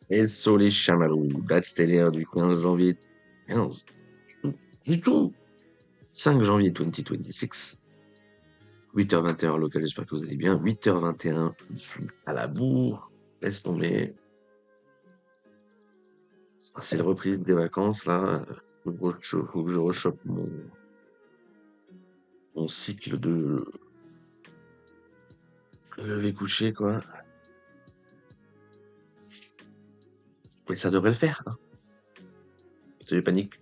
El Sole Chamallow, date stellaire du 15 janvier 15 du tout, 5 janvier 2026, 8h21 heure locale, j'espère que vous allez bien. 8h21 ici à la bourre, laisse tomber. C'est le reprise des vacances là. Faut que je rechoppe mon cycle de lever coucher quoi. Mais ça devrait le faire, hein. C'est panique.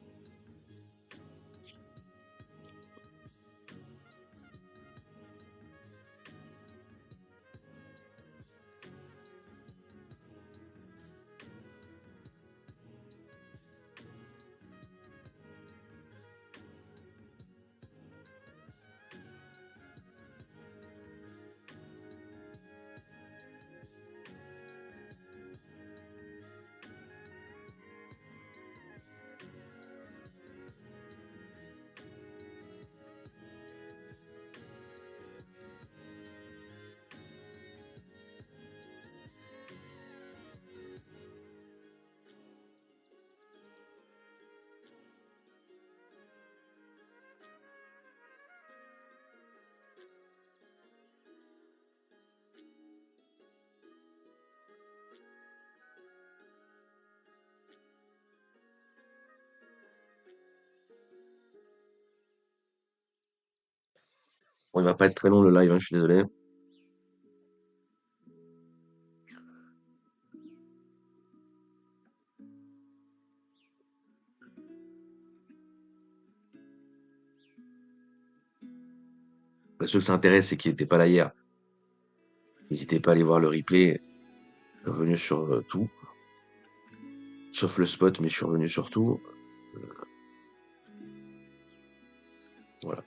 Bon, il va pas être très long le live, hein, je suis désolé. Ceux que ça intéresse et qui n'étaient pas là hier, n'hésitez pas à aller voir le replay. Je suis revenu sur tout, sauf le spot, mais je suis revenu sur tout. Voilà.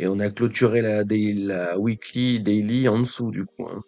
Et on a clôturé la weekly, daily en dessous, du coup, hein.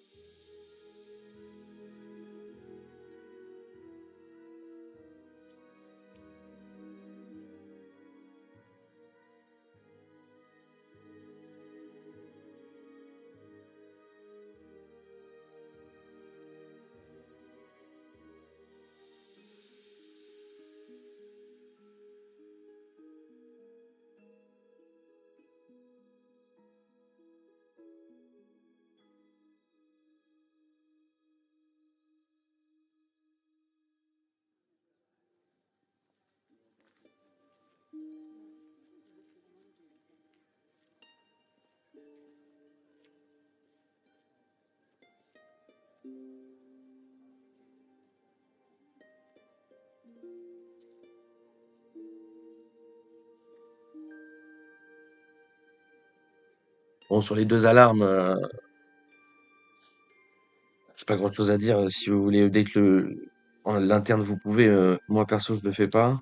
Bon, sur les deux alarmes, c'est pas grand-chose à dire. Si vous voulez update l'interne, vous pouvez. Moi, perso, je le fais pas.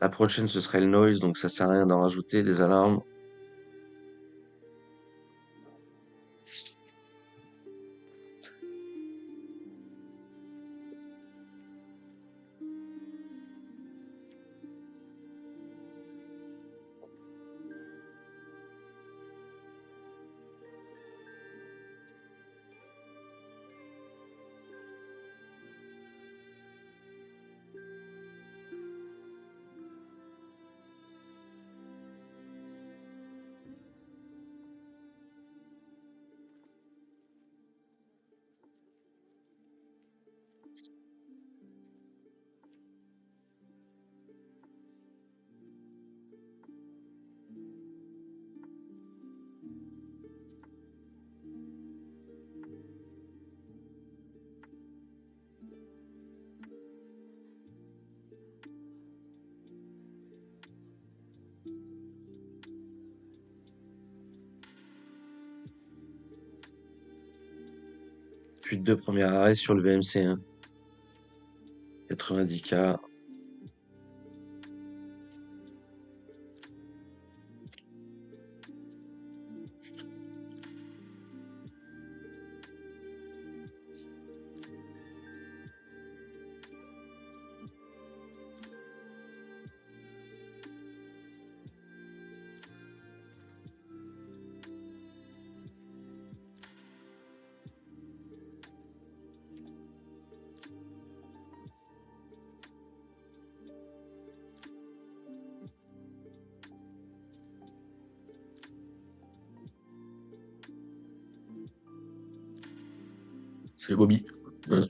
La prochaine, ce serait le noise, donc ça sert à rien d'en rajouter des alarmes. Puis deux premiers arrêts sur le VMC, hein. 90K. C'est le Bobby. Ouais.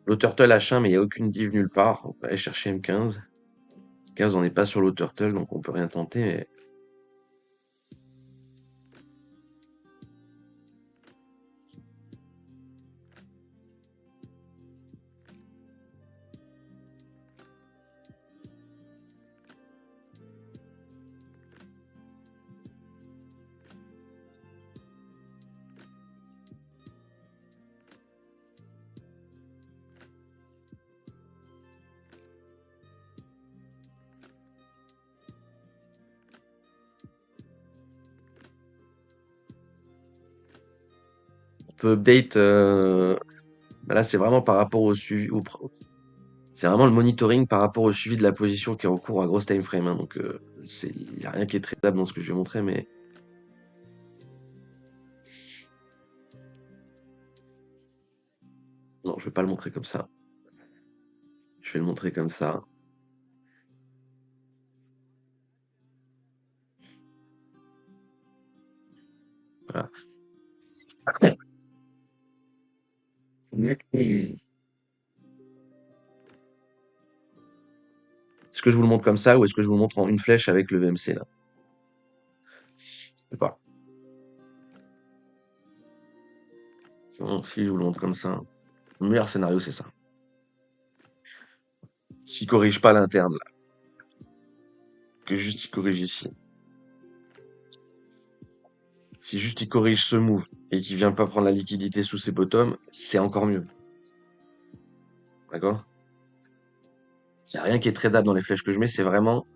L'Auturtle H1, mais il n'y a aucune div nulle part. On peut aller chercher M15. 15, on n'est pas sur l'Auturtle, donc on peut rien tenter. Mais on peut update. Bah là, c'est vraiment par rapport au suivi. C'est vraiment le monitoring par rapport au suivi de la position qui est en cours à grosse time frame, hein, donc il n'y a rien qui est traitable dans ce que je vais montrer, mais non, je vais pas le montrer comme ça. Je vais le montrer comme ça. Voilà. Est-ce que je vous le montre comme ça ou est-ce que je vous le montre en une flèche avec le VMC là? Je sais pas. Bon, si je vous le montre comme ça, le meilleur scénario c'est ça. S'il corrige pas l'interne là, que juste il corrige ici. Si juste il corrige ce move et qu'il vient pas prendre la liquidité sous ses bottoms, c'est encore mieux. D'accord? C'est rien qui est tradable dans les flèches que je mets, c'est vraiment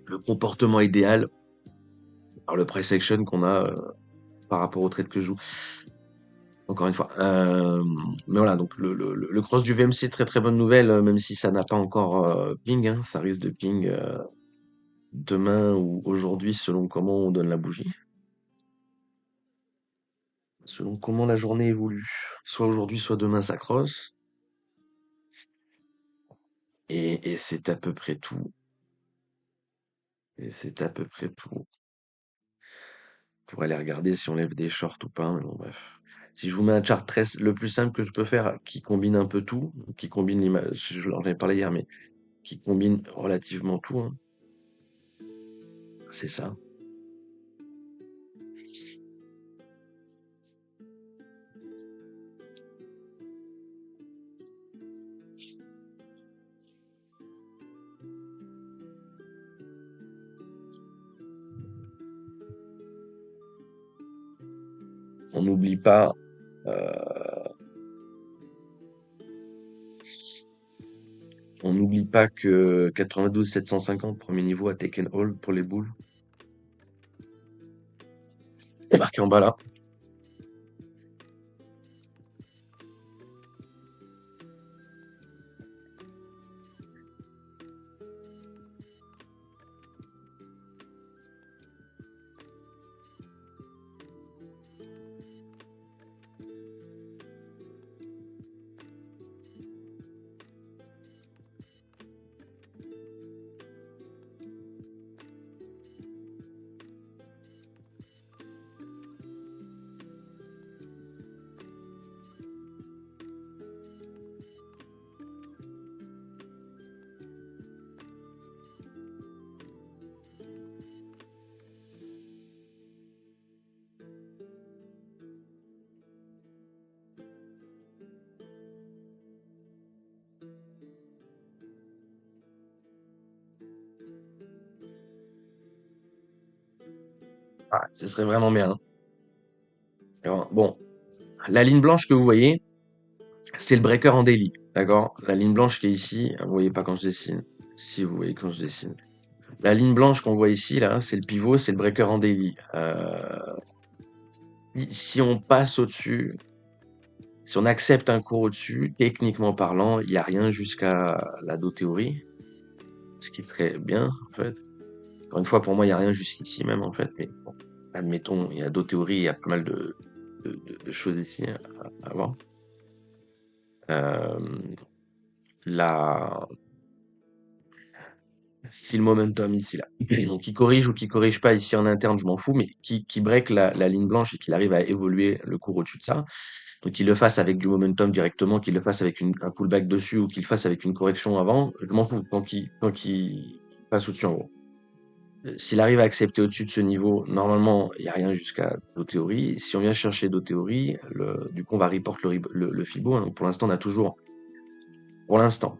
le comportement idéal par le price action qu'on a par rapport au trade que je joue. Encore une fois. Mais voilà, donc le cross du VMC, très très bonne nouvelle, même si ça n'a pas encore ping, hein, ça risque de ping demain ou aujourd'hui selon comment on donne la bougie. Selon comment la journée évolue. Soit aujourd'hui, soit demain, ça cross. Et c'est à peu près tout. Et c'est à peu près tout. Pour aller regarder si on lève des shorts ou pas, mais bon, bref. Si je vous mets un chart très, le plus simple que je peux faire, qui combine un peu tout, qui combine l'image, je leur ai parlé hier, mais qui combine relativement tout, hein, c'est ça. On n'oublie pas, euh, on n'oublie pas que 92 750, premier niveau à take and hold pour les boules. C'est marqué en bas là. Ah, ce serait vraiment bien, hein. Alors, bon, la ligne blanche que vous voyez, c'est le breaker en daily, d'accord? La ligne blanche qui est ici, vous voyez pas quand je dessine. Si vous voyez quand je dessine. La ligne blanche qu'on voit ici, là, c'est le pivot, c'est le breaker en daily. Si on passe au-dessus, si on accepte un cours au-dessus, techniquement parlant, il n'y a rien jusqu'à la dos théorie, ce qui est très bien, en fait. Encore une fois, pour moi, il n'y a rien jusqu'ici même, en fait, mais bon, admettons, il y a dos théorie, il y a pas mal de choses ici à voir. Euh, la, si le momentum ici, là, donc qui corrige ou qui corrige pas ici en interne, je m'en fous, mais qui break la ligne blanche et qu'il arrive à évoluer le cours au-dessus de ça, donc qu'il le fasse avec du momentum directement, qu'il le fasse avec un pullback dessus ou qu'il le fasse avec une correction avant, je m'en fous tant qu'il passe au-dessus en gros. S'il arrive à accepter au-dessus de ce niveau, normalement, il n'y a rien jusqu'à théorie. Si on vient chercher théorie, du coup, on va report le Fibo, hein. Donc pour l'instant, on a toujours, pour l'instant,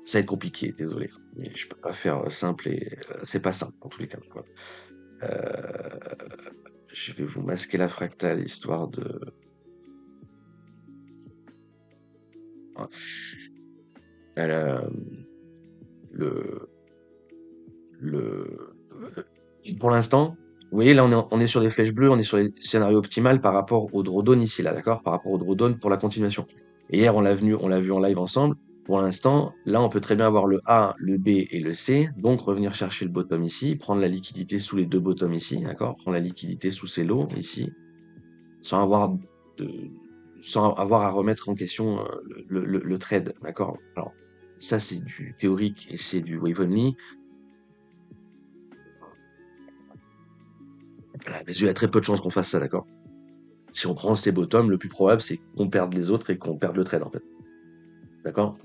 ça va être compliqué, désolé, mais je peux pas faire simple et c'est pas simple en tous les cas, quoi. Euh, je vais vous masquer la fractale histoire de. Ouais. Le, le, pour l'instant, voyez, là, on est sur des flèches bleues, on est sur les scénarios optimales par rapport au drawdown ici, là, d'accord? Par rapport au drawdown pour la continuation. Et hier, on l'a vu en live ensemble. Pour l'instant, là, on peut très bien avoir le A, le B et le C, donc revenir chercher le bottom ici, prendre la liquidité sous les deux bottoms ici, d'accord? Prendre la liquidité sous ces lots ici, sans avoir de, sans avoir à remettre en question le trade, d'accord? Alors, ça, c'est du théorique et c'est du wave only. À mes yeux, il y a très peu de chances qu'on fasse ça, d'accord? Si on prend ces bottoms, le plus probable, c'est qu'on perde les autres et qu'on perde le trade, en fait. D'accord?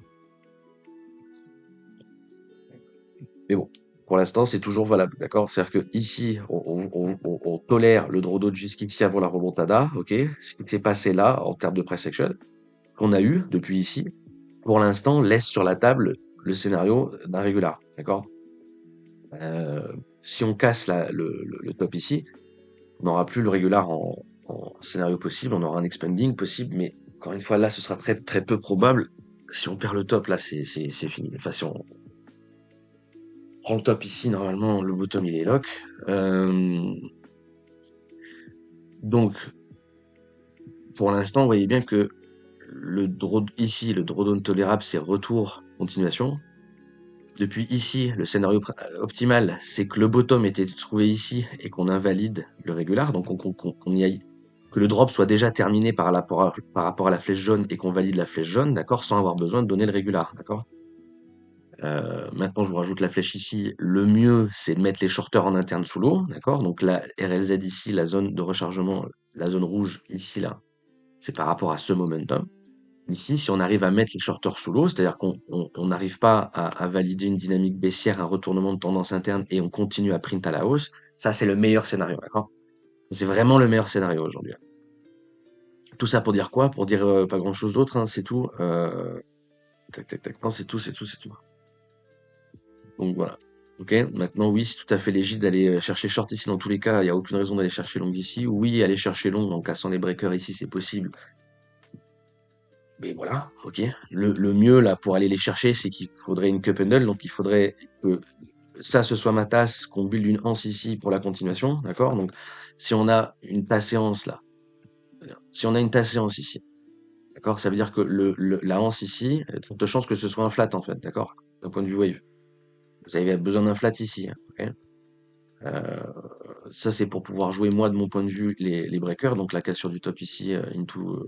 Mais bon, pour l'instant, c'est toujours valable, d'accord? C'est-à-dire que ici, on tolère le drawdown jusqu'ici avant la remontada, ok? Ce qui s'est passé là, en termes de price action, qu'on a eu depuis ici, pour l'instant, laisse sur la table le scénario d'un régular, d'accord? Si on casse le top ici, on n'aura plus le régular en scénario possible, on aura un expanding possible, mais encore une fois, là, ce sera très, très peu probable. Si on perd le top, là, c'est fini. Enfin, si on prend le top ici, normalement, le bottom, il est lock. Donc, pour l'instant, vous voyez bien que ici, le drawdown tolérable, c'est retour, continuation. Depuis ici, le scénario optimal, c'est que le bottom était trouvé ici et qu'on invalide le régular, donc qu'on y aille, que le drop soit déjà terminé par rapport à la flèche jaune et qu'on valide la flèche jaune, d'accord, sans avoir besoin de donner le régular, d'accord. Maintenant, je vous rajoute la flèche ici. Le mieux, c'est de mettre les shorters en interne sous l'eau, d'accord. Donc la RLZ ici, la zone de rechargement, la zone rouge ici là, c'est par rapport à ce momentum. Ici, si on arrive à mettre les shorters sous l'eau, c'est-à-dire qu'on n'arrive pas à valider une dynamique baissière, un retournement de tendance interne et on continue à print à la hausse, ça c'est le meilleur scénario, d'accord? C'est vraiment le meilleur scénario aujourd'hui. Tout ça pour dire quoi? Pour dire pas grand-chose d'autre, hein, c'est tout. Tac, tac, tac. Non, c'est tout, c'est tout, c'est tout. Donc voilà. Ok, maintenant oui, c'est tout à fait légitime d'aller chercher short ici. Dans tous les cas, il n'y a aucune raison d'aller chercher long ici. Oui, aller chercher long en cassant les breakers ici, c'est possible. Mais voilà, ok. Le mieux là pour aller les chercher, c'est qu'il faudrait une cup handle. Donc il faudrait que ça ce soit ma tasse, qu'on build une anse ici pour la continuation. D'accord? Donc si on a une tasse séance là, si on a une tasse séance ici, d'accord, ça veut dire que la anse ici, il y a de fortes chances que ce soit un flat en fait, d'accord? D'un point de vue wave. Vous avez besoin d'un flat ici, hein, ok. Ça, c'est pour pouvoir jouer, moi, de mon point de vue, les breakers. Donc la cassure du top ici, into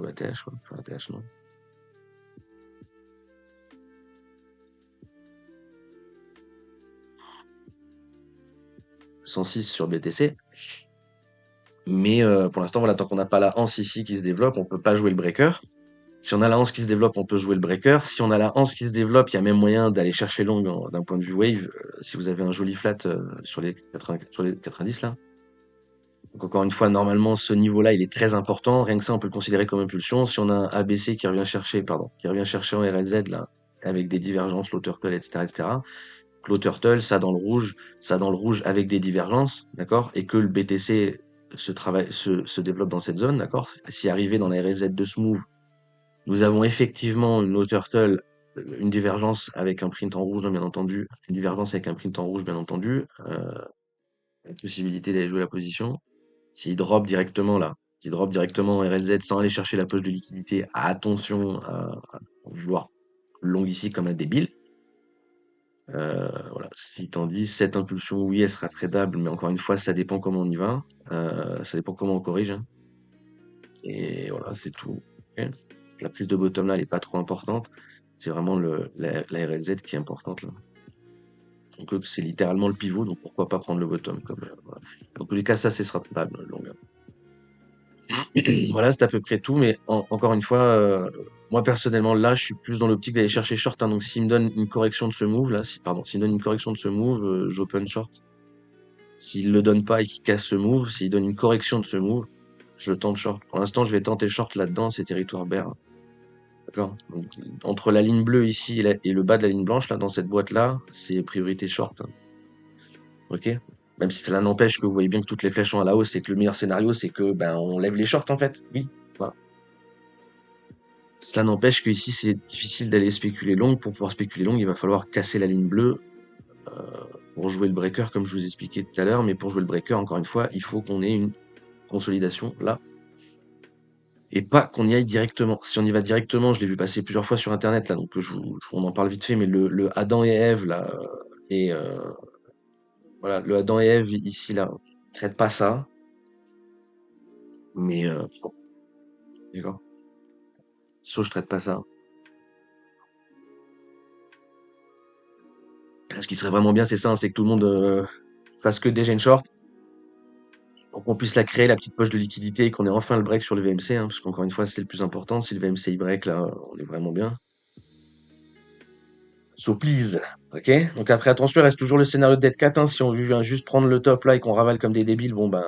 ATH, quoi. Enfin, ATH, non. 106 sur BTC. Mais pour l'instant, voilà, tant qu'on n'a pas la anse ici qui se développe, on peut pas jouer le breaker. Si on a la anse qui se développe, on peut jouer le breaker. Si on a la anse qui se développe, il y a même moyen d'aller chercher long d'un point de vue wave. Si vous avez un joli flat sur les 90 là. Donc encore une fois, normalement, ce niveau-là, il est très important. Rien que ça, on peut le considérer comme impulsion. Si on a un ABC qui revient chercher, qui revient chercher en RLZ, là, avec des divergences, low turtle, etc., etc. Low turtle, ça dans le rouge, avec des divergences, d'accord? Et que le BTC se développe dans cette zone, d'accord? Si arrivé dans la RLZ de smooth, nous avons effectivement une low turtle, une divergence avec un print en rouge, bien entendu, une divergence avec un print en rouge, bien entendu, la possibilité d'aller jouer la position. S'il drop directement là, s'il drop directement en RLZ sans aller chercher la poche de liquidité, attention à vouloir long ici comme un débile. Voilà, si t'en dis cette impulsion, oui, elle sera tradable, mais encore une fois, ça dépend comment on y va. Ça dépend comment on corrige, hein. Et voilà, c'est tout. Ok. La prise de bottom là, elle est pas trop importante. C'est vraiment la RLZ qui est importante là. Donc c'est littéralement le pivot, donc pourquoi pas prendre le bottom comme voilà. Dans tous les cas, ça, ce sera tradable long. Voilà, c'est à peu près tout, mais encore une fois, moi personnellement, là, je suis plus dans l'optique d'aller chercher short, hein. Donc s'il me donne une correction de ce move, là, s'il me donne une correction de ce move, j'open short. S'il le donne pas et qu'il casse ce move, s'il donne une correction de ce move, je tente short. Pour l'instant, je vais tenter short là-dedans, c'est territoire bear, hein. D'accord? Donc, entre la ligne bleue ici et le bas de la ligne blanche, là, dans cette boîte-là, c'est priorité short, hein. Ok? Même si cela n'empêche que vous voyez bien que toutes les flèches sont à la hausse et que le meilleur scénario, c'est que, ben, on lève les shorts, en fait. Oui. Voilà. Cela n'empêche qu'ici, c'est difficile d'aller spéculer long. Pour pouvoir spéculer long, il va falloir casser la ligne bleue pour jouer le breaker, comme je vous expliquais tout à l'heure, mais pour jouer le breaker, encore une fois, il faut qu'on ait une consolidation là, et pas qu'on y aille directement. Si on y va directement, je l'ai vu passer plusieurs fois sur internet là, donc on en parle vite fait, mais le Adam et Ève là, et voilà, le Adam et Ève ici là, traite pas ça, mais bon, d'accord. So, je traite pas ça. Ce qui serait vraiment bien, c'est ça, hein, c'est que tout le monde fasse que des chain short, pour qu'on puisse la créer, la petite poche de liquidité, et qu'on ait enfin le break sur le VMC, hein, parce qu'encore une fois, c'est le plus important. Si le VMC il break, là, on est vraiment bien. So please, ok? Donc après, attention, il reste toujours le scénario de Dead Cat, hein. Si on vient juste prendre le top là et qu'on ravale comme des débiles, bon ben,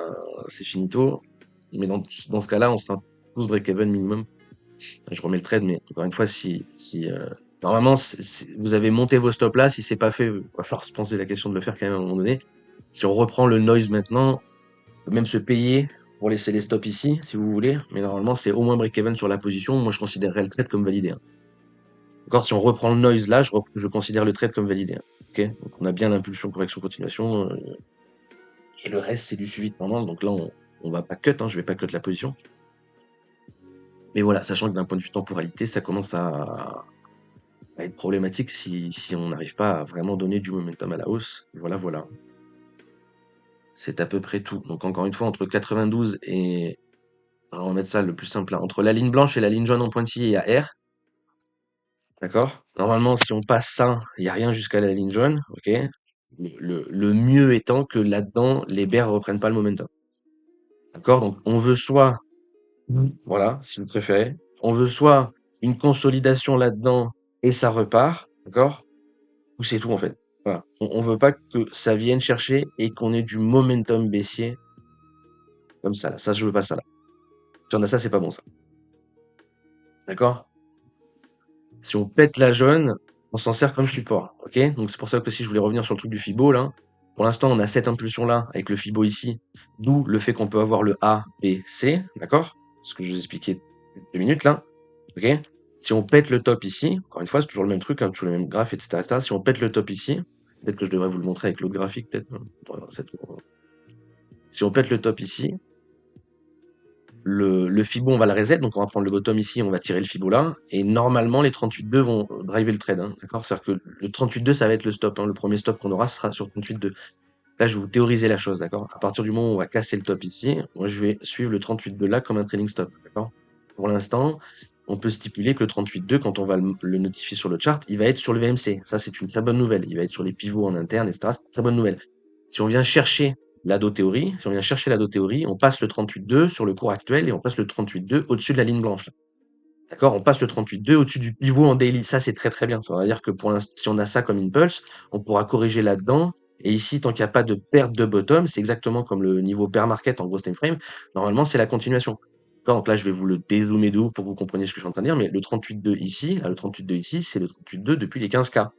c'est finito. Mais dans ce cas-là, on sera tous break-even minimum. Je remets le trade, mais encore une fois, normalement, vous avez monté vos stops là, si c'est pas fait, il va falloir se poser la question de le faire quand même à un moment donné. Si on reprend le noise maintenant, on peut même se payer pour laisser les stops ici, si vous voulez. Mais normalement, c'est au moins break-even sur la position. Moi, je considérerais le trade comme validé, hein. Encore si on reprend le noise là, je considère le trade comme validé, hein. Ok? Donc on a bien l'impulsion, correction, continuation. Et le reste, c'est du suivi de tendance. Donc là, on va pas cut, hein, je vais pas cut la position. Mais voilà, sachant que d'un point de vue temporalité, ça commence à être problématique si on n'arrive pas à vraiment donner du momentum à la hausse. Voilà, voilà. C'est à peu près tout. Donc encore une fois, entre 92 et... Alors on va mettre ça le plus simple, là. Entre la ligne blanche et la ligne jaune en pointillé, il y a R. D'accord? Normalement, si on passe ça, il n'y a rien jusqu'à la ligne jaune. Ok? Le mieux étant que là-dedans, les bears reprennent pas le momentum. D'accord? Donc on veut soit, voilà, si vous préférez, on veut soit une consolidation là-dedans et ça repart. D'accord? Ou c'est tout en fait. Voilà. On veut pas que ça vienne chercher et qu'on ait du momentum baissier comme ça, là. Ça, je veux pas ça, là. Si on a ça, c'est pas bon, ça. D'accord? Si on pète la jaune, on s'en sert comme support. Ok? Donc c'est pour ça que si je voulais revenir sur le truc du Fibo, là. Pour l'instant, on a cette impulsion-là avec le Fibo ici. D'où le fait qu'on peut avoir le A, B, C. D'accord? Ce que je vous expliquais 2 minutes, là. Ok? Si on pète le top ici, encore une fois, c'est toujours le même truc, hein, toujours le même graphe, etc., etc. Si on pète le top ici, peut-être que je devrais vous le montrer avec l'autre graphique, peut-être, hein. Voilà, si on pète le top ici, le Fibo, on va le reset, donc on va prendre le bottom ici, on va tirer le Fibo là, et normalement, les 38.2 vont driver le trade, hein, d'accord? C'est-à-dire que le 38.2, ça va être le stop, hein. Le premier stop qu'on aura, ce sera sur 38.2. Là, je vais vous théoriser la chose, d'accord? À partir du moment où on va casser le top ici, moi, je vais suivre le 38.2 là comme un trailing stop, d'accord? Pour l'instant, on peut stipuler que le 38.2, quand on va le notifier sur le chart, il va être sur le VMC. Ça, c'est une très bonne nouvelle. Il va être sur les pivots en interne, etc. C'est une très bonne nouvelle. Si on vient chercher l'ado-théorie, on passe le 38.2 sur le cours actuel et on passe le 38.2 au-dessus de la ligne blanche, là. D'accord? On passe le 38.2 au-dessus du pivot en daily. Ça, c'est très très bien. Ça veut dire que pour l'instant, si on a ça comme impulse, on pourra corriger là-dedans. Et ici, tant qu'il n'y a pas de perte de bottom, c'est exactement comme le niveau bear market en gros time frame. Normalement, c'est la continuation. D'accord? Donc là, je vais vous le dézoomer de ouf pour que vous compreniez ce que je suis en train de dire. Mais le 38.2 ici, là, le 38.2 ici, c'est le 38.2 depuis les 15K.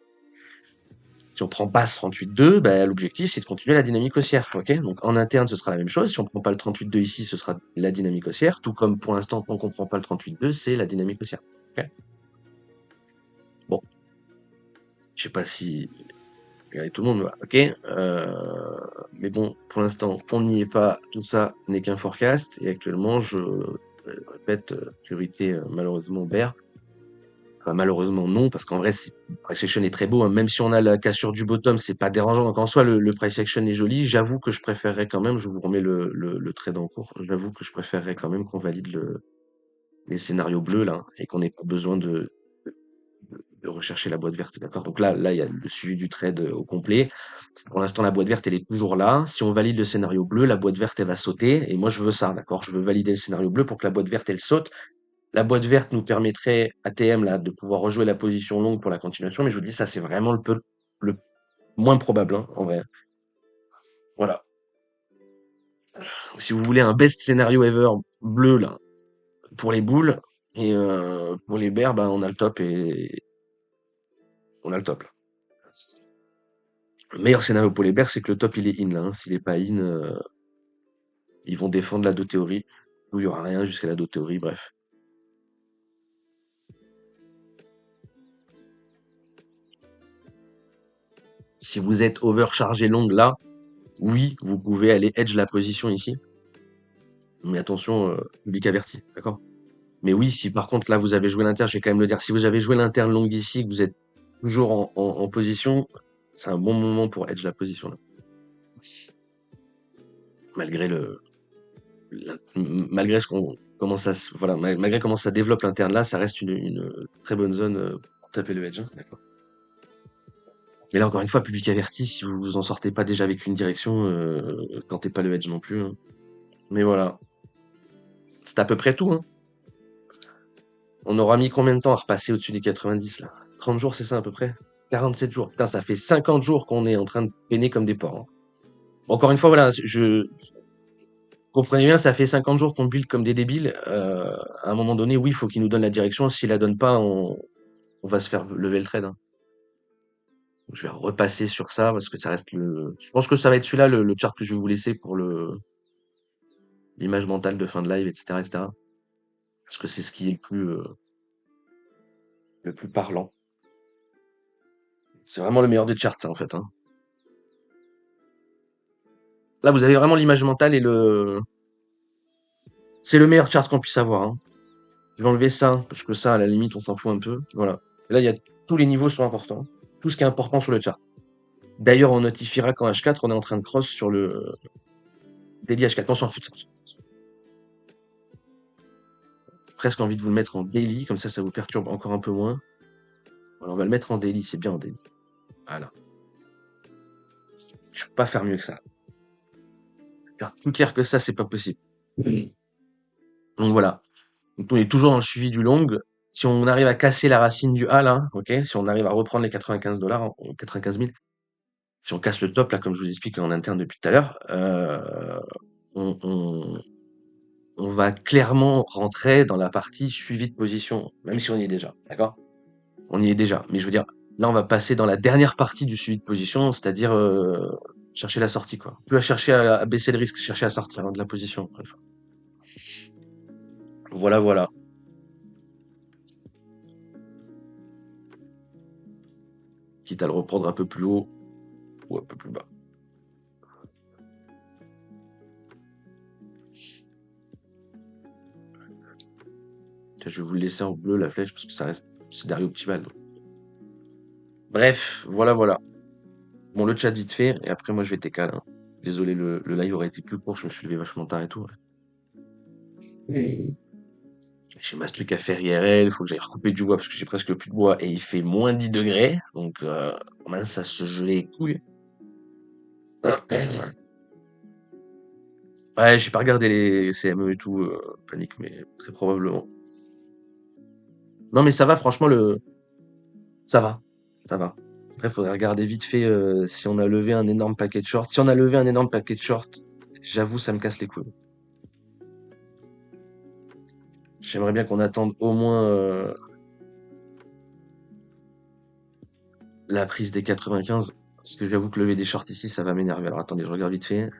Si on prend pas ce 38.2, bah, l'objectif, c'est de continuer la dynamique haussière. Ok? Donc en interne, ce sera la même chose. Si on prend pas le 38.2 ici, ce sera la dynamique haussière. Tout comme pour l'instant, tant qu'on prend pas le 38.2, c'est la dynamique haussière. Ok? Bon, je sais pas si regardez, tout le monde, voilà, ok. Mais bon, pour l'instant, on n'y est pas. Tout ça n'est qu'un forecast. Et actuellement, je répète, priorité malheureusement bear. Enfin, malheureusement non, parce qu'en vrai, le price action est très beau, hein. Même si on a la cassure du bottom, c'est pas dérangeant. Donc en soi, le price action est joli. J'avoue que je préférerais quand même, je vous remets le trade en cours, j'avoue que je préférerais quand même qu'on valide les scénarios bleus là, et qu'on n'ait pas besoin de rechercher la boîte verte, d'accord? Donc là, il y a le suivi du trade au complet. Pour l'instant, la boîte verte, elle est toujours là. Si on valide le scénario bleu, la boîte verte, elle va sauter. Et moi, je veux ça, d'accord? Je veux valider le scénario bleu pour que la boîte verte, elle saute. La boîte verte nous permettrait, ATM, là, de pouvoir rejouer la position longue pour la continuation. Mais je vous dis, ça, c'est vraiment le moins probable, hein, en vrai. Voilà. Si vous voulez un best scénario ever bleu, là, pour les boules, et pour les bears, bah, on a le top et on a le top, là. Le meilleur scénario pour les bears, c'est que le top, il est in, là, hein. S'il est pas in, ils vont défendre la théorie. Où il y aura rien jusqu'à la théorie, bref. Si vous êtes overchargé long là, oui, vous pouvez aller edge la position ici. Mais attention, public averti, d'accord? Mais oui, si par contre là vous avez joué l'inter, je vais quand même le dire, si vous avez joué l'inter long ici, que vous êtes toujours en position, c'est un bon moment pour edge la position là. Malgré malgré ce qu'on comment ça voilà, malgré comment ça développe l'interne là, ça reste une très bonne zone pour taper le edge, hein, d'accord. Mais là encore une fois, public averti, si vous vous en sortez pas déjà avec une direction, tentez pas le edge non plus, hein. Mais voilà, c'est à peu près tout, hein. On aura mis combien de temps à repasser au-dessus des 90 là? 30 jours, c'est ça à peu près? 47 jours. Putain, ça fait 50 jours qu'on est en train de peiner comme des porcs, hein. Encore une fois, voilà, comprenez bien, ça fait 50 jours qu'on build comme des débiles. À un moment donné, oui, il faut qu'il nous donne la direction. S'il la donne pas, on va se faire lever le trade, hein. Je vais repasser sur ça parce que ça reste je pense que ça va être celui-là, le chart que je vais vous laisser pour l'image mentale de fin de live, etc., etc. Parce que c'est ce qui est le plus parlant. C'est vraiment le meilleur des charts, ça, en fait, hein. Là, vous avez vraiment l'image mentale et c'est le meilleur chart qu'on puisse avoir, hein. Je vais enlever ça, parce que ça, à la limite, on s'en fout un peu. Voilà. Là, tous les niveaux sont importants. Tout ce qui est important sur le chart. D'ailleurs, on notifiera qu'en H4, on est en train de cross sur le daily H4. On s'en fout de ça. Presque envie de vous le mettre en daily, comme ça vous perturbe encore un peu moins. Voilà, on va le mettre en daily, c'est bien en daily. Voilà. Je peux pas faire mieux que ça. Faire plus clair que ça, c'est pas possible. Donc voilà. Donc on est toujours dans le suivi du long. Si on arrive à casser la racine du A là, ok, si on arrive à reprendre les 95 $, 95 000, si on casse le top là, comme je vous explique en interne depuis tout à l'heure, on, on- on va clairement rentrer dans la partie suivi de position, même si on y est déjà, d'accord? On y est déjà. Mais je veux dire, là, on va passer dans la dernière partie du suivi de position, c'est-à-dire chercher la sortie, quoi. Plus à chercher à baisser le risque, chercher à sortir, hein, de la position. Enfin, voilà, voilà. Quitte à le reprendre un peu plus haut ou un peu plus bas. Je vais vous le laisser en bleu, la flèche, parce que ça reste scénario optimal. Bref, voilà, voilà. Bon, le chat vite fait, et après, moi, je vais TK, là. Désolé, le live aurait été plus court, je me suis levé vachement tard et tout. Ouais. J'ai ma truc à faire IRL, il faut que j'aille recouper du bois parce que j'ai presque plus de bois et il fait moins 10 degrés. Donc, commence à se geler les couilles. Ouais, j'ai pas regardé les CME et tout, panique, mais très probablement. Non, mais ça va, franchement, ça va. Ça va. Après, faudrait regarder vite fait si on a levé un énorme paquet de shorts. Si on a levé un énorme paquet de shorts, j'avoue, ça me casse les couilles. J'aimerais bien qu'on attende au moins la prise des 95. Parce que j'avoue que lever des shorts ici, ça va m'énerver. Alors attendez, je regarde vite fait.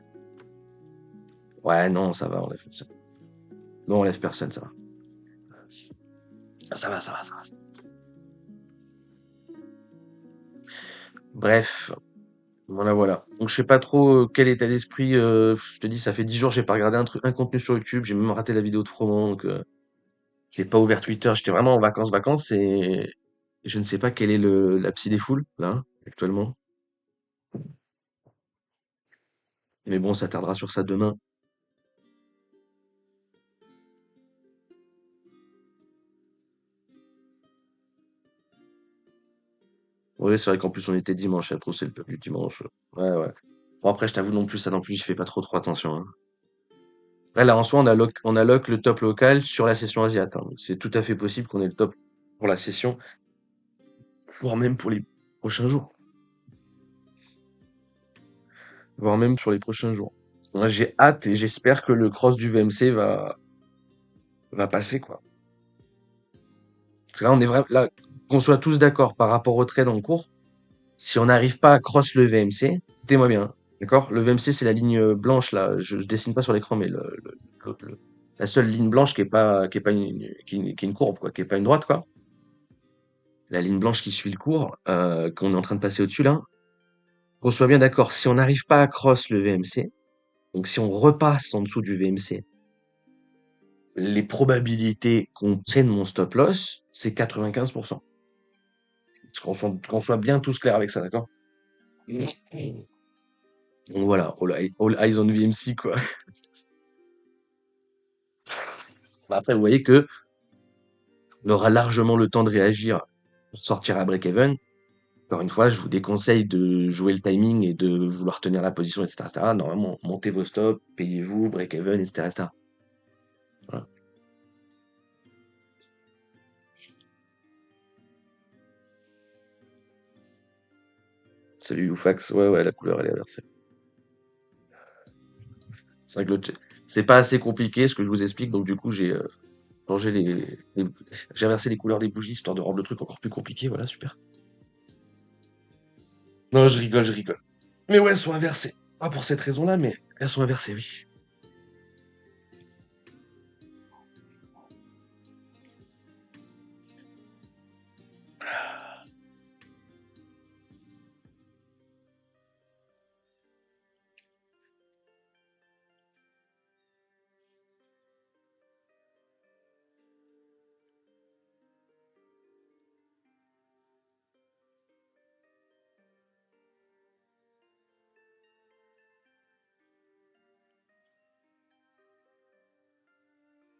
Ouais, non, ça va, on lève personne. Non, on lève personne, ça va. Ça va, ça va, ça va. Bref, voilà, voilà. Donc je sais pas trop quel état d'esprit. Je te dis, ça fait 10 jours, j'ai pas regardé un contenu sur YouTube. J'ai même raté la vidéo de Froment, donc j'ai pas ouvert Twitter. J'étais vraiment en vacances, vacances, et je ne sais pas quelle est la psy des foules là actuellement. Mais bon, ça tardera sur ça demain. Oui, c'est vrai qu'en plus on était dimanche, trop c'est le peuple du dimanche. Ouais, ouais. Bon après, je t'avoue non plus, ça non plus, j'y fais pas trop attention, hein. Après, là, en soi, on a lock le top local sur la session asiate, hein. C'est tout à fait possible qu'on ait le top pour la session, voire même pour les prochains jours. Voire même sur les prochains jours. Moi, j'ai hâte et j'espère que le cross du VMC va passer, quoi. Parce que là, on est vraiment, là, qu'on soit tous d'accord par rapport au trade en cours, si on n'arrive pas à cross le VMC, écoutez-moi bien, hein, d'accord? Le VMC, c'est la ligne blanche, là. Je dessine pas sur l'écran, mais la seule ligne blanche qui est pas qui est une courbe, quoi, qui est pas une droite, quoi. La ligne blanche qui suit le cours, qu'on est en train de passer au-dessus, là. Qu'on soit bien d'accord, si on n'arrive pas à cross le VMC, donc si on repasse en dessous du VMC, les probabilités qu'on prenne mon stop loss, c'est 95%. Qu'on soit bien tous clairs avec ça, d'accord? Donc voilà, all eyes on VMC, quoi. Bah, après, vous voyez que on aura largement le temps de réagir pour sortir à break-even. Encore une fois, je vous déconseille de jouer le timing et de vouloir tenir la position, etc., etc. Normalement, montez vos stops, payez-vous, break-even, etc., etc. Voilà. Salut Youfax, ouais, ouais, la couleur, elle est inversée. C'est vrai que c'est pas assez compliqué ce que je vous explique, donc du coup, j'ai changé j'ai inversé les couleurs des bougies, histoire de rendre le truc encore plus compliqué, voilà, super. Non, je rigole, je rigole. Mais ouais, elles sont inversées. Pas pour cette raison-là, mais elles sont inversées, oui.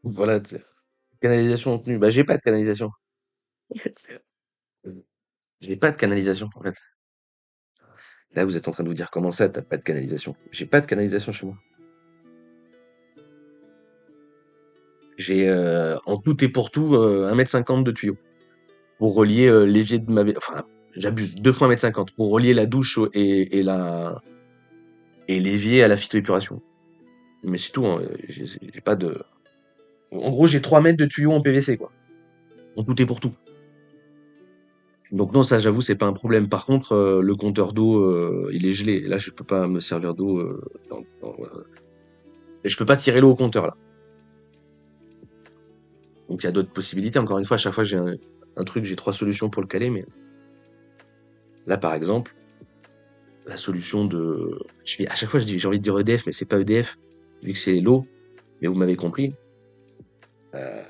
Voilà, canalisation de tenue. Bah, j'ai pas de canalisation. J'ai pas de canalisation, en fait. Là, vous êtes en train de vous dire comment ça, t'as pas de canalisation. J'ai pas de canalisation chez moi. J'ai en tout et pour tout 1,50 m de tuyau pour relier l'évier de ma enfin, j'abuse, 2 fois 1,50 m pour relier la douche et l'évier à la phytoépuration. Mais c'est tout, hein, j'ai pas de. En gros, j'ai 3 mètres de tuyau en PVC, quoi. En tout et pour tout. Donc non, ça, j'avoue, c'est pas un problème. Par contre, le compteur d'eau, il est gelé. Là, je peux pas me servir d'eau. Et je peux pas tirer l'eau au compteur, là. Donc il y a d'autres possibilités. Encore une fois, à chaque fois, j'ai un truc, j'ai 3 solutions pour le caler. Mais là, par exemple, la solution de. À chaque fois, j'ai envie de dire EDF, mais c'est pas EDF, vu que c'est l'eau. Mais vous m'avez compris. Euh,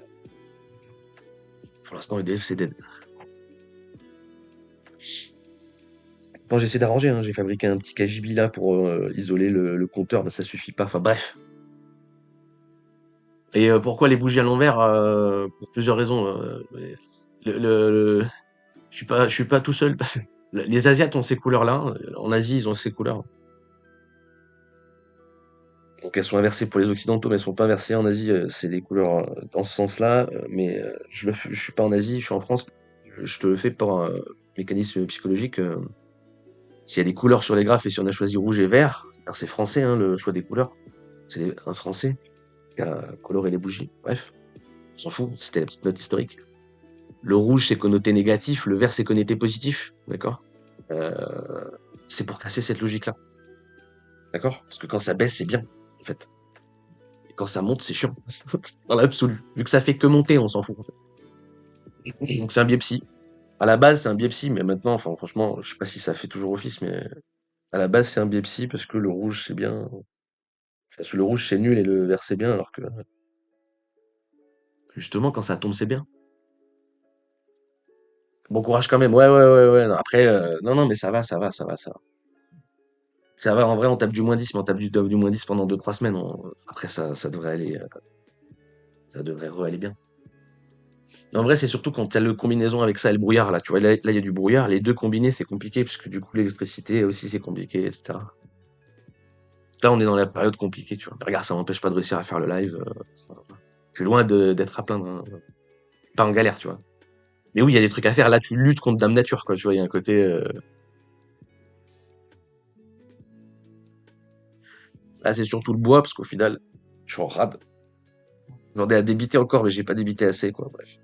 pour l'instant, EDF, c'est dead. Bon, j'essaie d'arranger, hein. J'ai fabriqué un petit KGB là pour isoler le compteur, mais ça suffit pas. Enfin bref. Et pourquoi les bougies à l'envers? Pour plusieurs raisons. Je suis pas tout seul parce que les Asiates ont ces couleurs-là. En Asie, ils ont ces couleurs. Donc elles sont inversées pour les Occidentaux, mais elles sont pas inversées en Asie. C'est des couleurs dans ce sens-là. Mais je suis pas en Asie, je suis en France. Je te le fais par un mécanisme psychologique. S'il y a des couleurs sur les graphes et si on a choisi rouge et vert, alors c'est français, hein, le choix des couleurs. C'est un Français qui a coloré les bougies. Bref, on s'en fout, c'était la petite note historique. Le rouge, c'est connoté négatif, le vert, c'est connoté positif, d'accord? Euh, c'est pour casser cette logique-là, d'accord? Parce que quand ça baisse, c'est bien, en fait. Et quand ça monte, c'est chiant, dans l'absolu. Vu que ça fait que monter, on s'en fout, en fait. Donc c'est un biais psy. À la base, c'est un biais psy, mais maintenant, enfin, franchement, je sais pas si ça fait toujours office, mais à la base, c'est un biais psy parce que le rouge, c'est bien. Parce que le rouge, c'est nul et le vert, c'est bien, alors que justement, quand ça tombe, c'est bien. Bon courage quand même. Ouais, ouais, ouais, ouais. Non, après, non, non, mais ça va, ça va, ça va, ça va. Ça va, en vrai, on tape du -10, mais on tape du -10 pendant 2, 3 semaines. Après, ça devrait aller, ça devrait re-aller bien. En vrai, c'est surtout quand t'as le combinaison avec ça et le brouillard, là. Tu vois, là, il y a du brouillard. Les deux combinés, c'est compliqué, puisque du coup, l'électricité aussi, c'est compliqué, etc. Là, on est dans la période compliquée, tu vois. Mais regarde, ça m'empêche pas de réussir à faire le live. Je suis loin d'être à plaindre, hein. Pas en galère, tu vois. Mais oui, il y a des trucs à faire. Là, tu luttes contre Dame Nature, quoi. Tu vois, il y a un côté. Là, c'est surtout le bois, parce qu'au final, je suis en rab. J'en ai à débiter encore, mais j'ai pas débité assez, quoi. Bref.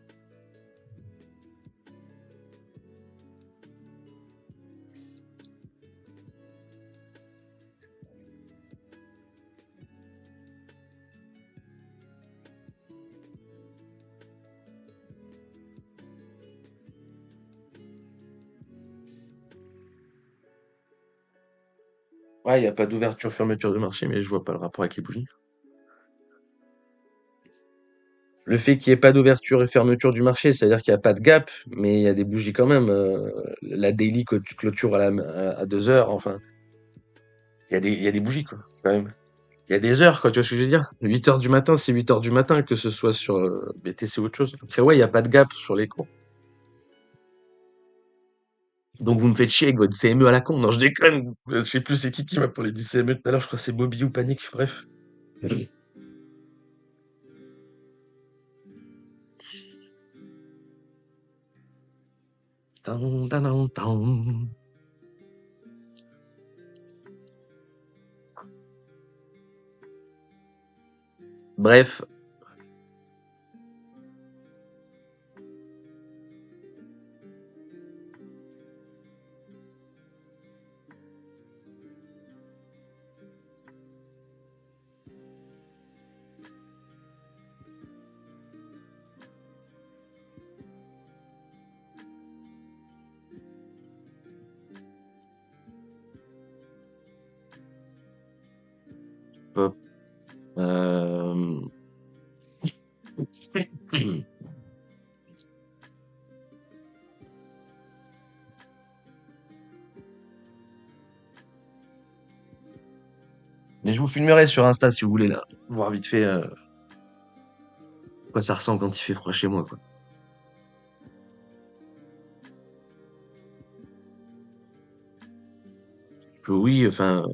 Ouais, il n'y a pas d'ouverture-fermeture de marché, mais je vois pas le rapport avec les bougies. Le fait qu'il n'y ait pas d'ouverture et fermeture du marché, c'est-à-dire qu'il n'y a pas de gap, mais il y a des bougies quand même. La daily clôture à 2 heures, enfin, il y a des bougies, quoi, quand même. Il y a des heures, quoi, tu vois ce que je veux dire? 8 heures du matin, c'est 8 heures du matin, que ce soit sur BTC ou autre chose. Après, ouais, il n'y a pas de gap sur les cours. Donc vous me faites chier avec votre CME à la con. Non, je déconne. Je sais plus c'est qui m'a parlé du CME tout à l'heure. Je crois que c'est Bobby ou Panic. Bref. Tan, tan, tan. Bref. Hop. Euh, Mais je vous filmerai sur Insta si vous voulez, là. Voir vite fait quoi ça ressemble quand il fait froid chez moi, quoi. Oui, enfin,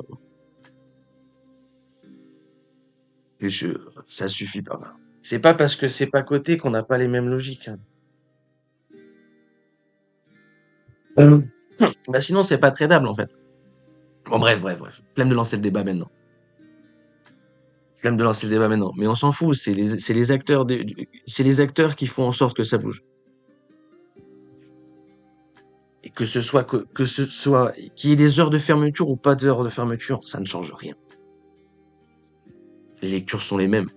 je, ça suffit pas. C'est pas parce que c'est pas coté qu'on n'a pas les mêmes logiques, hein. Euh, Bah sinon, c'est pas tradable, en fait. Bon, bref, bref, bref. Flemme de lancer le débat maintenant. Flemme de lancer le débat maintenant. Mais on s'en fout, c'est les acteurs c'est les acteurs qui font en sorte que ça bouge. Et que ce soit qu'il y ait des heures de fermeture ou pas d'heures de fermeture, ça ne change rien. Les lectures sont les mêmes.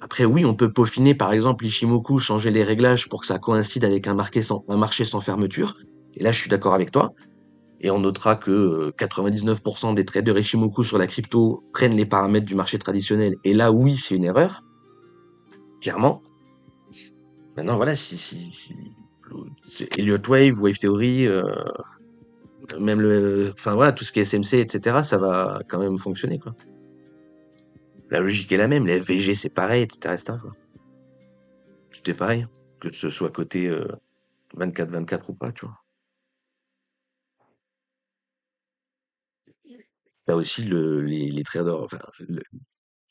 Après, oui, on peut peaufiner, par exemple, l'Ishimoku, changer les réglages pour que ça coïncide avec un marché sans fermeture. Et là, je suis d'accord avec toi. Et on notera que 99% des traders Ishimoku sur la crypto prennent les paramètres du marché traditionnel. Et là, oui, c'est une erreur, clairement. Maintenant, voilà, Elliott Wave, Wave Theory, même enfin voilà, tout ce qui est SMC, etc., ça va quand même fonctionner, quoi. La logique est la même, les FVG c'est pareil, etc., etc., quoi. Tout est pareil, que ce soit côté 24-24 ou pas, tu vois. T'as aussi les traders, enfin,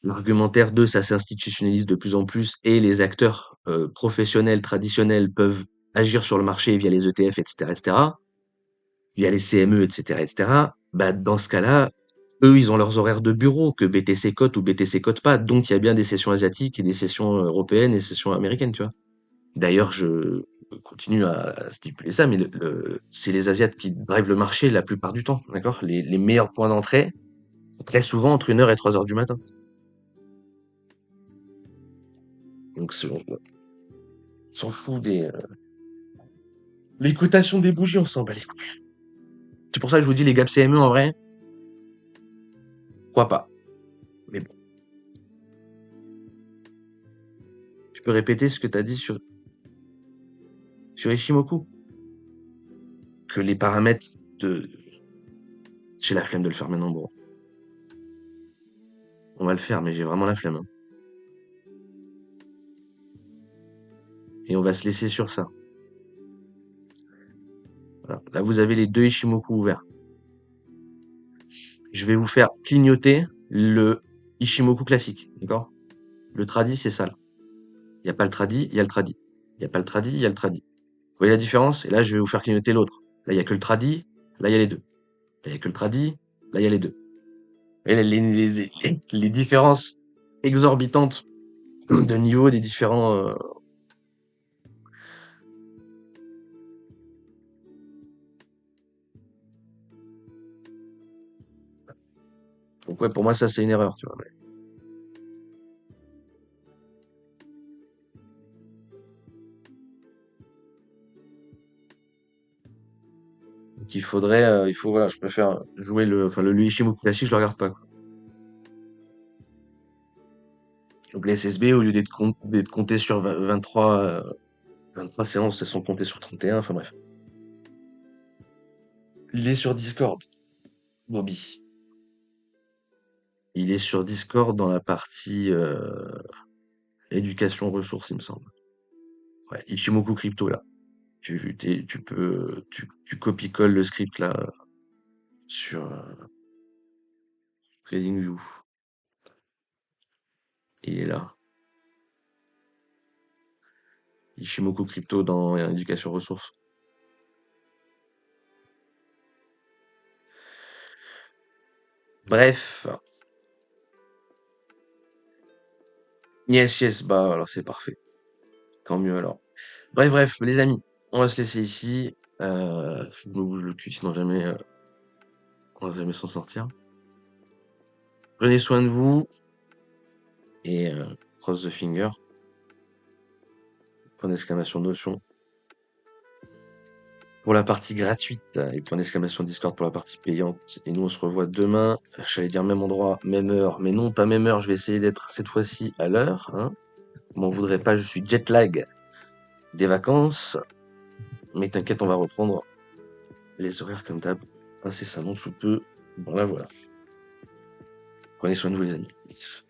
l'argumentaire de ça s'institutionnalise de plus en plus et les acteurs professionnels, traditionnels peuvent agir sur le marché via les ETF, etc., etc., via les CME, etc., etc., bah, dans ce cas-là, eux, ils ont leurs horaires de bureau que BTC cote ou BTC cote pas. Donc, il y a bien des sessions asiatiques et des sessions européennes et des sessions américaines, tu vois. D'ailleurs, je continue à stipuler ça, mais c'est les Asiates qui drivent le marché la plupart du temps, d'accord? Les meilleurs points d'entrée, très souvent entre 1 heure et 3 heures du matin. Donc, on s'en fout les cotations des bougies, on s'en bat les couilles. C'est pour ça que je vous dis, les gaps CME, en vrai, pourquoi pas? Mais bon, tu peux répéter ce que tu as dit sur Ishimoku? Que les paramètres de... J'ai la flemme de le faire maintenant, bon. On va le faire, mais j'ai vraiment la flemme, hein. Et on va se laisser sur ça. Voilà. Là, vous avez les deux Ishimoku ouverts. Je vais vous faire clignoter le Ishimoku classique, d'accord? Le tradi, c'est ça, là. Il n'y a pas le tradi, il y a le tradi. Il n'y a pas le tradi, il y a le tradi. Vous voyez la différence? Et là, je vais vous faire clignoter l'autre. Là, il n'y a que le tradi, là, il y a les deux. Là, il n'y a que le tradi, là, il y a les deux. Et les différences exorbitantes de niveau des différents... Donc ouais, pour moi, ça, c'est une erreur, tu vois. qu'il faudrait, voilà, je préfère jouer le Ishimoku classique, je le regarde pas, quoi. Donc les SSB, au lieu d'être comptés sur 23 séances, elles sont comptées sur 31, enfin bref. Il est sur Discord, Bobby. Il est sur Discord dans la partie éducation ressources, il me semble. Ouais, Ichimoku Crypto, là. Tu copies-colles le script, là, sur TradingView. Il est là. Ichimoku Crypto dans éducation ressources. Bref. Yes, yes, bah alors c'est parfait. Tant mieux alors. Bref, les amis, on va se laisser ici. Faut que je me bouge le cul, sinon jamais, on va jamais s'en sortir. Prenez soin de vous et cross the finger. Point d'exclamation Notion pour la partie gratuite et point d'exclamation Discord pour la partie payante. Et nous, on se revoit demain. J'allais dire même endroit, même heure, mais non, pas même heure. Je vais essayer d'être cette fois-ci à l'heure. Hein. M'en voudrais pas, je suis jet lag des vacances. Mais t'inquiète, on va reprendre les horaires comme d'hab, incessamment sous peu. Bon, là voilà. Prenez soin de vous, les amis. Peace.